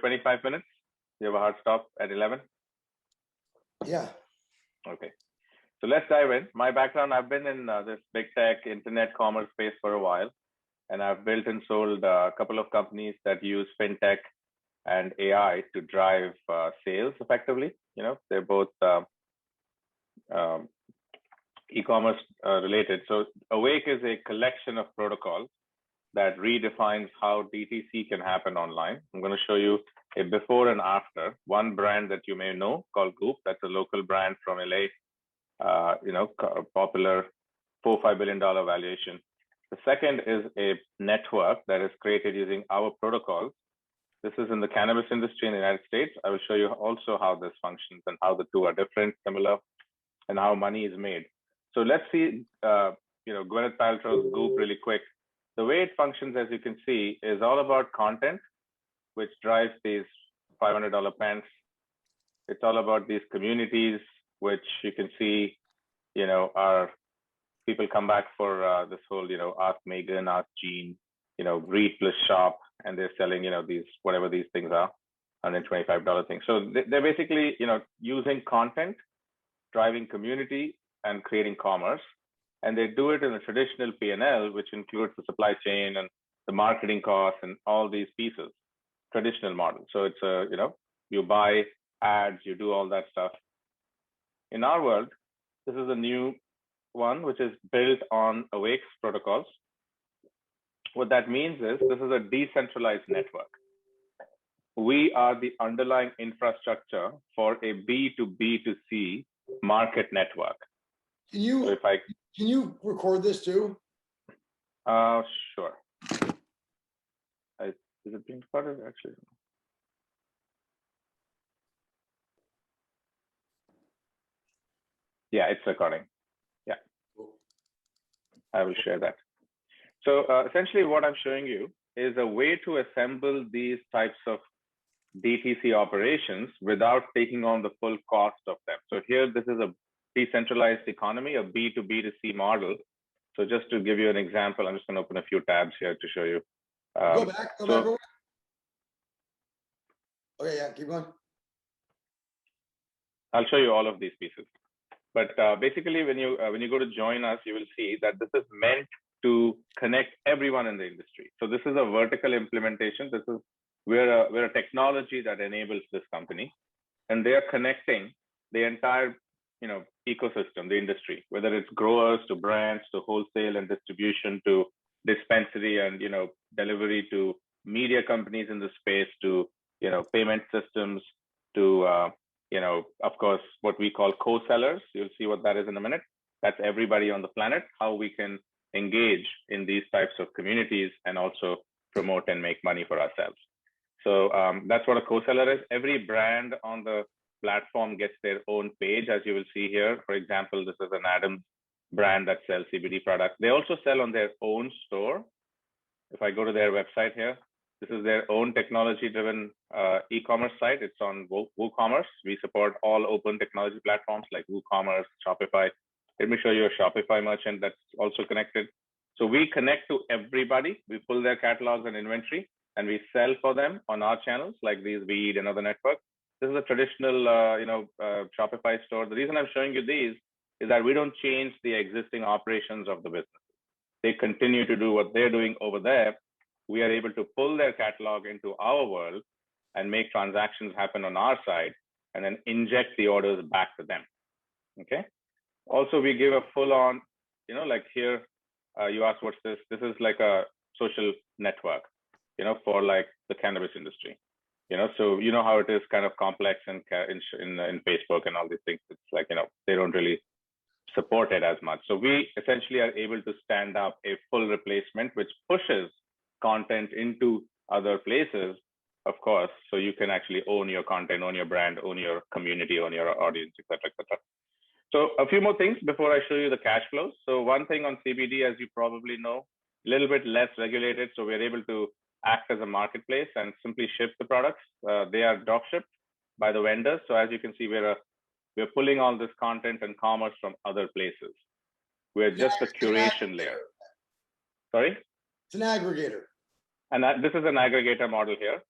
25 minutes? You have a hard stop at 11? Yeah. Okay. So let's dive in. My background, I've been in this big tech internet commerce space for a while, and I've built and sold a couple of companies that use fintech and AI to drive sales effectively. They're both e-commerce related. So Awake is a collection of protocols that redefines how DTC can happen online. I'm going to show you a before and after. One brand that you may know called Goop, that's a local brand from LA, popular $4-5 billion valuation. The second is a network that is created using our protocols. This is in the cannabis industry in the United States. I will show you also how this functions and how the two are different, similar, and how money is made. So let's see, Gwyneth Paltrow's Goop really quick. The way it functions, as you can see, is all about content, which drives these $500 pants. It's all about these communities, which you can see, are people come back for this whole, ask Megan, ask Jean, read plus shop, and they're selling, these, whatever these things are, $125 things. So they're basically, using content, driving community, and creating commerce. And they do it in a traditional P&L, which includes the supply chain and the marketing costs and all these pieces, traditional model. So it's you buy ads, you do all that stuff. In our world, this is a new one, which is built on Awake's protocols. What that means is this is a decentralized network. We are the underlying infrastructure for a B2B2C market network. Can you record this too? Sure. Is it being recorded actually? Yeah, it's recording. Yeah. I will share that. So essentially what I'm showing you is a way to assemble these types of DTC operations without taking on the full cost of them. So here, this is a decentralized economy, a B2B2C model. So just to give you an example, I'm just going to open a few tabs here to show you. Go back. Okay, yeah, keep going. I'll show you all of these pieces. But basically, when you go to join us, you will see that this is meant to connect everyone in the industry. So this is a vertical implementation. We're a technology that enables this company, and they are connecting the entire ecosystem, the industry, whether it's growers to brands to wholesale and distribution to dispensary and delivery to media companies in the space to payment systems to of course what we call co-sellers. You'll see what that is in a minute. That's everybody on the planet, how we can engage in these types of communities and also promote and make money for ourselves. So that's what a co-seller is. Every brand on the platform gets their own page, as you will see here. For example, this is an Adams brand that sells CBD products. They also sell on their own store. If I go to their website here, this is their own technology-driven e-commerce site. It's on WooCommerce. We support all open technology platforms like WooCommerce, Shopify. Let me show you a Shopify merchant that's also connected. So we connect to everybody. We pull their catalogs and inventory, and we sell for them on our channels like these Weed and other networks. This is a traditional, Shopify store. The reason I'm showing you these is that we don't change the existing operations of the business. They continue to do what they're doing over there. We are able to pull their catalog into our world and make transactions happen on our side and then inject the orders back to them. Okay. Also, we give a full-on, like here, you asked what's this? This is like a social network, for like the cannabis industry. So how it is kind of complex in Facebook and all these things. It's like, they don't really support it as much. So we essentially are able to stand up a full replacement, which pushes content into other places, of course, so you can actually own your content, own your brand, own your community, own your audience, et cetera, et cetera. So a few more things before I show you the cash flows. So one thing on CBD, as you probably know, a little bit less regulated. So we're able to act as a marketplace and simply ship the products. They are drop shipped by the vendors. So as you can see, we're pulling all this content and commerce from other places. We're just a curation layer. Sorry? It's an aggregator. And this is an aggregator model here.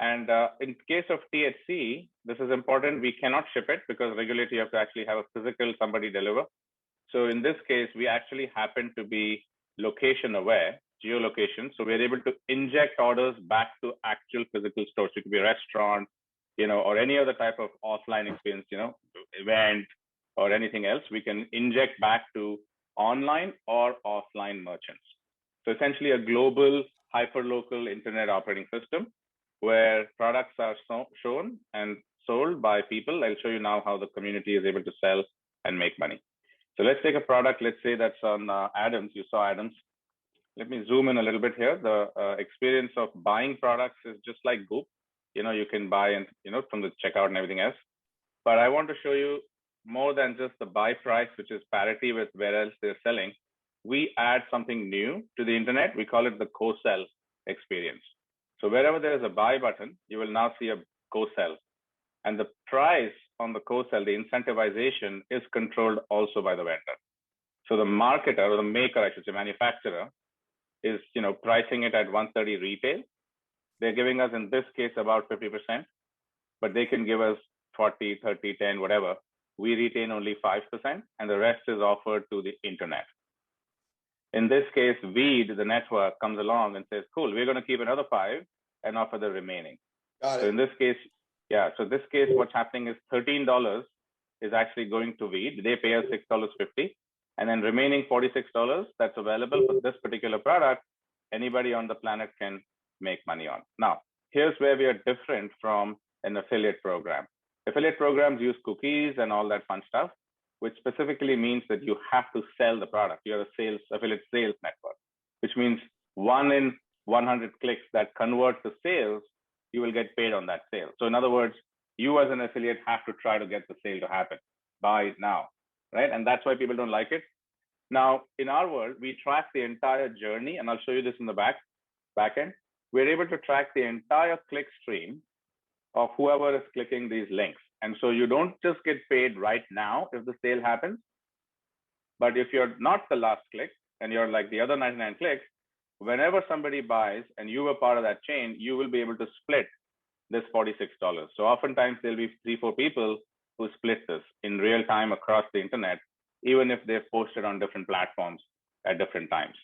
And in case of THC, this is important. We cannot ship it because regularly you have to actually have a physical somebody deliver. So in this case, we actually happen to be location aware, geolocation. So we're able to inject orders back to actual physical stores. It could be a restaurant, or any other type of offline experience, event or anything else. We can inject back to online or offline merchants. So essentially a global hyperlocal internet operating system where products are shown and sold by people. I'll show you now how the community is able to sell and make money. So let's take a product, let's say that's on Adams. You saw Adams. Let me zoom in a little bit here. The experience of buying products is just like Goop. You can buy and, from the checkout and everything else. But I want to show you more than just the buy price, which is parity with where else they're selling. We add something new to the internet. We call it the co-sell experience. So wherever there is a buy button, you will now see a co-sell. And the price on the co-sell, the incentivization, is controlled also by the vendor. So the marketer, or the maker, I should say, manufacturer, is pricing it at 130 retail. They're giving us, in this case, about 50%, but they can give us 40, 30, 10, whatever. We retain only 5%, and the rest is offered to the internet. In this case, Weed, the network, comes along and says, cool, we're going to keep another 5 and offer the remaining. Got it. So in this case, this case, what's happening is $13 is actually going to Weed. They pay us $6.50. And then remaining $46 that's available for this particular product, anybody on the planet can make money on. Now, here's where we are different from an affiliate program. Affiliate programs use cookies and all that fun stuff, which specifically means that you have to sell the product. You're a affiliate sales network, which means 1 in 100 clicks that convert to sales, you will get paid on that sale. So in other words, you as an affiliate have to try to get the sale to happen. Buy now, right? And that's why people don't like it. Now, in our world, we track the entire journey, and I'll show you this in the back end. We're able to track the entire click stream of whoever is clicking these links. And so you don't just get paid right now if the sale happens, but if you're not the last click and you're like the other 99 clicks, whenever somebody buys and you were part of that chain, you will be able to split this $46. So oftentimes there'll be 3-4 people who split this in real time across the internet, even if they've posted on different platforms at different times.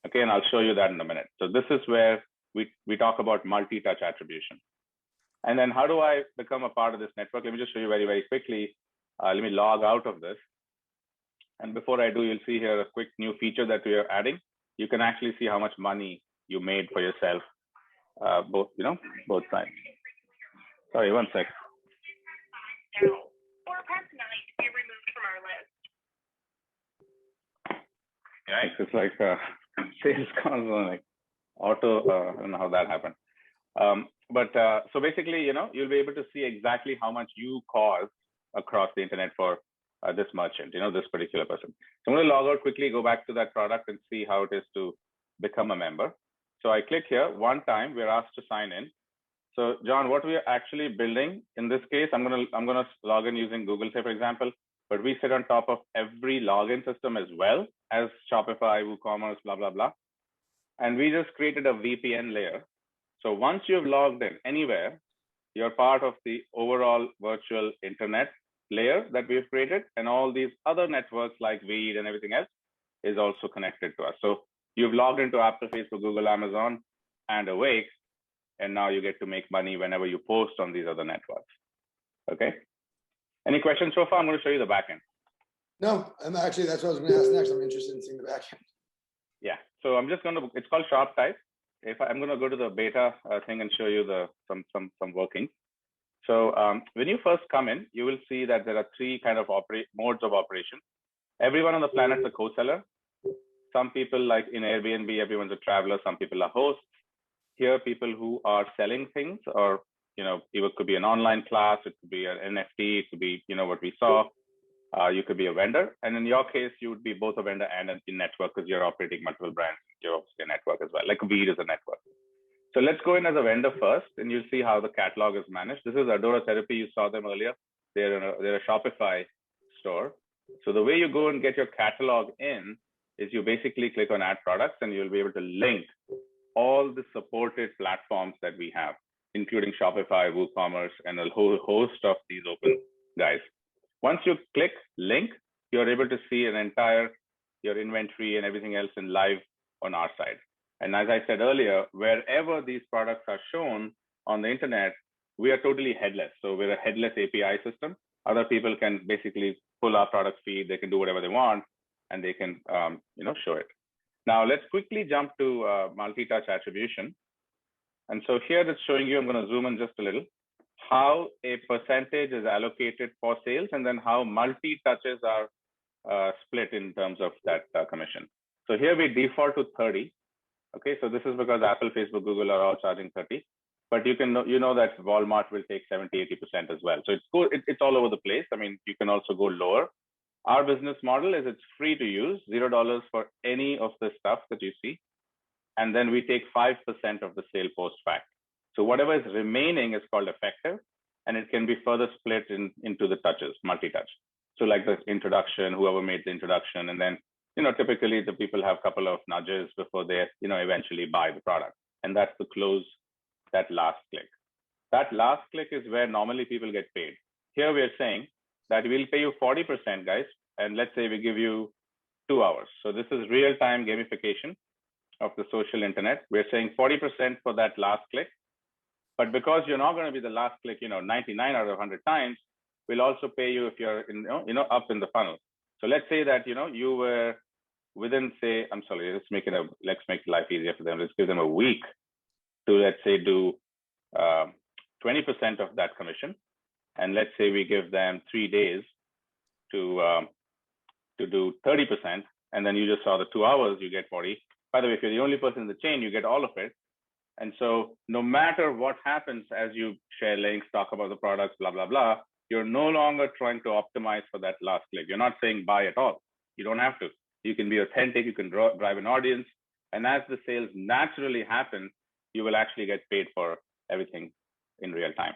Okay, and I'll show you that in a minute. So this is where we talk about multi-touch attribution. And then how do I become a part of this network? Let me just show you very, very quickly. Let me log out of this. And before I do, you'll see here a quick new feature that we are adding. You can actually see how much money you made for yourself, both sides. Sorry, one sec. Or press 9 to be removed from our list. Yikes, it's like sales calls on like auto, I don't know how that happened. So basically, you'll be able to see exactly how much you caused across the internet for this merchant, this particular person. So I'm going to log out quickly, go back to that product and see how it is to become a member. So I click here. One time we're asked to sign in. So John, what we are actually building in this case, I'm going to log in using Google, say, for example, but we sit on top of every login system as well as Shopify, WooCommerce, blah, blah, blah. And we just created a VPN layer. So once you've logged in anywhere, you're part of the overall virtual internet layer that we've created, and all these other networks like Weed and everything else is also connected to us. So you've logged into Apple, Facebook, Google, Amazon, and Awake, and now you get to make money whenever you post on these other networks. Okay. Any questions so far? I'm going to show you the backend. No, I'm actually, that's what I was going to ask next. I'm interested in seeing the backend. Yeah. So I'm just going to, it's called Shoptype. I'm going to go to the beta thing and show you some workings. So when you first come in, you will see that there are 3 kind of modes of operation. Everyone on the planet is a co-seller. Some people, like in Airbnb, everyone's a traveler. Some people are hosts. Here, people who are selling things, or it could be an online class, it could be an NFT, it could be what we saw. You could be a vendor, and in your case, you would be both a vendor and a network because you're operating multiple brands. You're obviously a network as well. Like Weed is a network. So let's go in as a vendor first, and you'll see how the catalog is managed. This is Adora Therapy. You saw them earlier. They're a Shopify store. So the way you go and get your catalog in is you basically click on Add Products, and you'll be able to link all the supported platforms that we have. including Shopify, WooCommerce, and a whole host of these open guys. Once you click link, you're able to see an entire, your inventory and everything else in live on our side. And as I said earlier, wherever these products are shown on the internet, we are totally headless. So we're a headless API system. Other people can basically pull our product feed. They can do whatever they want, and they can show it. Now let's quickly jump to multi-touch attribution. And so here it's showing you, I'm going to zoom in just a little, how a percentage is allocated for sales, and then how multi-touches are split in terms of that commission. So here we default to 30. Okay, so this is because Apple, Facebook, Google are all charging 30. But you know that Walmart will take 70, 80% as well. So it's all over the place. I mean, you can also go lower. Our business model is it's free to use, $0 for any of the stuff that you see. And then we take 5% of the sale post fact. So whatever is remaining is called effective, and it can be further split into the touches, multi-touch. So like the introduction, whoever made the introduction, and then, typically the people have a couple of nudges before they, eventually buy the product. And that's to close that last click. That last click is where normally people get paid. Here we are saying that we'll pay you 40%, guys. And let's say we give you 2 hours. So this is real-time gamification of the social internet. We're saying 40% for that last click. But because you're not going to be the last click, 99 out of 100 times, we'll also pay you if you're up in the funnel. So let's say that, you were within, say, I'm sorry, let's make life easier for them. Let's give them a week to, let's say, do 20% of that commission. And let's say we give them 3 days to do 30%. And then you just saw the 2 hours, you get 40. By the way, if you're the only person in the chain, you get all of it. And so no matter what happens as you share links, talk about the products, blah, blah, blah, you're no longer trying to optimize for that last click. You're not saying buy at all. You don't have to. You can be authentic. You can drive an audience. And as the sales naturally happen, you will actually get paid for everything in real time.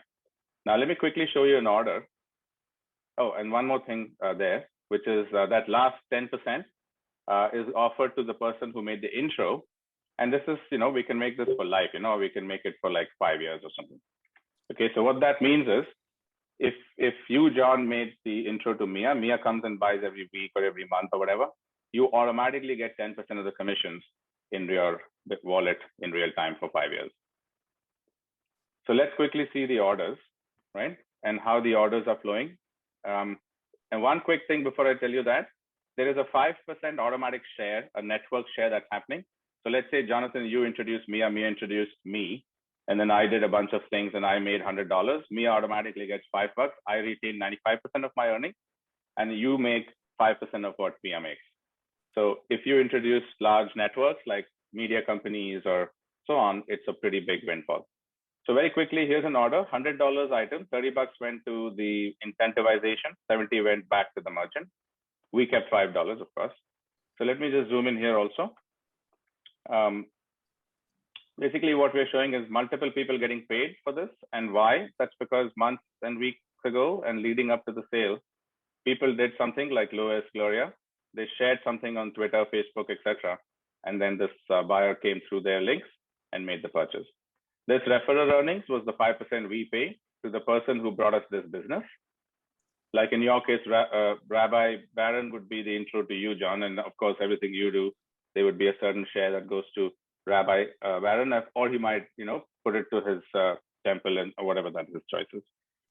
Now, let me quickly show you an order. Oh, and one more thing there, which is that last 10% is offered to the person who made the intro. And this is, we can make this for life, we can make it for like 5 years or something. Okay, so what that means is, if you, John, made the intro to Mia comes and buys every week or every month or whatever, you automatically get 10% of the commissions in your wallet in real time for 5 years. So let's quickly see the orders, right? And how the orders are flowing. And one quick thing before I tell you that, there is a 5% automatic share, a network share that's happening. So let's say, Jonathan, you introduced Mia introduced me, and then I did a bunch of things and I made $100. Mia automatically gets $5. I retain 95% of my earnings, and you make 5% of what Mia makes. So if you introduce large networks like media companies or so on, it's a pretty big windfall. So very quickly, here's an order, $100 item, $30 went to the incentivization, 70 went back to the merchant. We kept $5, of course. So let me just zoom in here also. Basically, what we're showing is multiple people getting paid for this. And why? That's because months and weeks ago and leading up to the sale, people did something like Louis, Gloria. They shared something on Twitter, Facebook, etc. And then this buyer came through their links and made the purchase. This referral earnings was the 5% we pay to the person who brought us this business. Like in your case, Rabbi Baron would be the intro to you, John. And of course, everything you do, there would be a certain share that goes to Rabbi Baron, or he might, put it to his temple and or whatever that his choice is.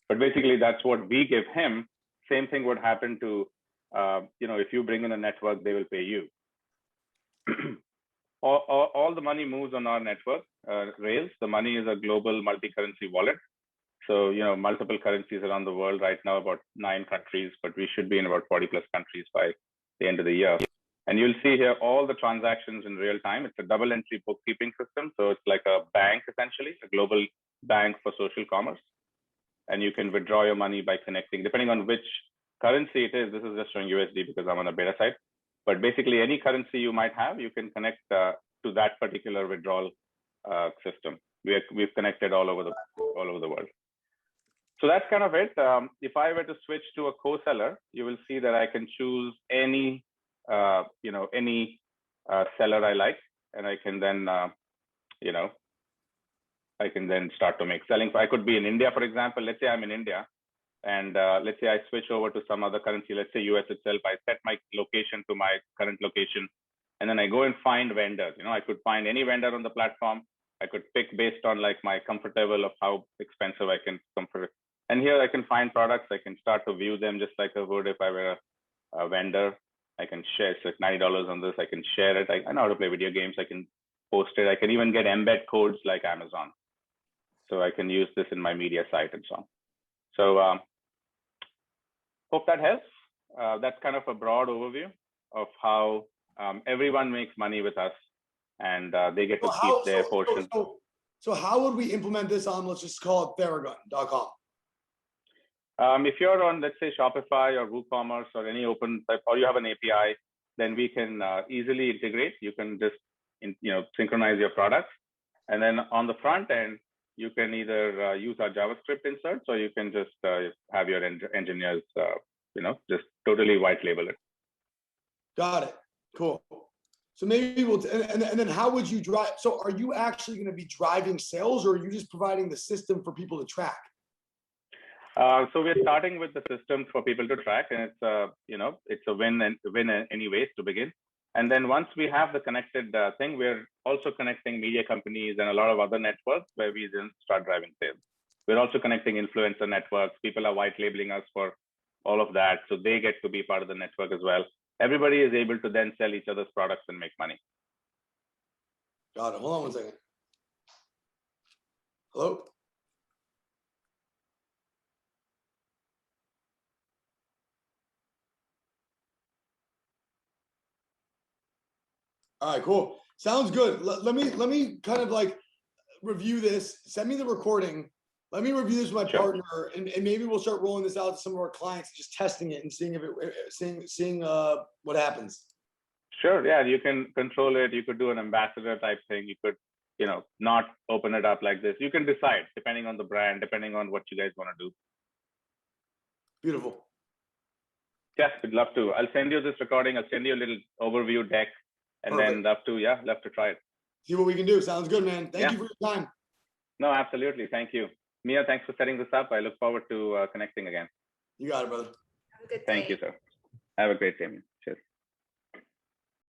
But basically, that's what we give him. Same thing would happen to, if you bring in a network, they will pay you. all the money moves on our network rails. The money is a global multi-currency wallet. So, multiple currencies around the world right now, about 9 countries, but we should be in about 40 plus countries by the end of the year. And you'll see here all the transactions in real time. It's a double entry bookkeeping system. So it's like a bank, essentially, a global bank for social commerce. And you can withdraw your money by connecting, depending on which currency it is. This is just showing USD because I'm on a beta site. But basically, any currency you might have, you can connect to that particular withdrawal system. We've connected all over the world. So that's kind of it. If I were to switch to a co-seller, you will see that I can choose any seller I like, and I can then, I can then start to make selling. I could be in India, for example. Let's say I'm in India, and let's say I switch over to some other currency. Let's say US itself. I set my location to my current location, and then I go and find vendors. I could find any vendor on the platform. I could pick based on like my comfort level of how expensive I can comfort. And here I can find products. I can start to view them just like I would if I were a vendor. I can share. It's like $90 on this. I can share it. I know how to play video games. I can post it. I can even get embed codes like Amazon. So I can use this in my media site and so on. So hope that helps. That's kind of a broad overview of how everyone makes money with us, and they get to keep their portion. So how would we implement this on, let's just call it Theragun.com? If you're on, let's say, Shopify or WooCommerce or any open type, or you have an API, then we can easily integrate. You can just synchronize your products, and then on the front end, you can either use our JavaScript inserts, or you can just have your engineers, just totally white label it. Got it. Cool. So maybe we'll, and then how would you drive? So are you actually going to be driving sales, or are you just providing the system for people to track? So we're starting with the system for people to track, and it's a win anyways to begin. And then once we have the connected thing, we're also connecting media companies and a lot of other networks where we then start driving sales. We're also connecting influencer networks. People are white labeling us for all of that, so they get to be part of the network as well. Everybody is able to then sell each other's products and make money. Got it. Hold on one second. Hello? All right, cool. Sounds good. Let me kind of like review this. Send me the recording. Let me review this with my partner, and maybe we'll start rolling this out to some of our clients, just testing it and seeing if it, seeing what happens. Sure. Yeah, you can control it. You could do an ambassador type thing. You could, not open it up like this. You can decide depending on the brand, depending on what you guys want to do. Beautiful. Yes, we'd love to. I'll send you this recording. I'll send you a little overview deck, and Perfect. then love to try it. See what we can do. Sounds good, man. Thank you for your time. No, absolutely. Thank you. Mia, thanks for setting this up. I look forward to connecting again. You got it, brother. Have a good day. Thank you, sir. Have a great day.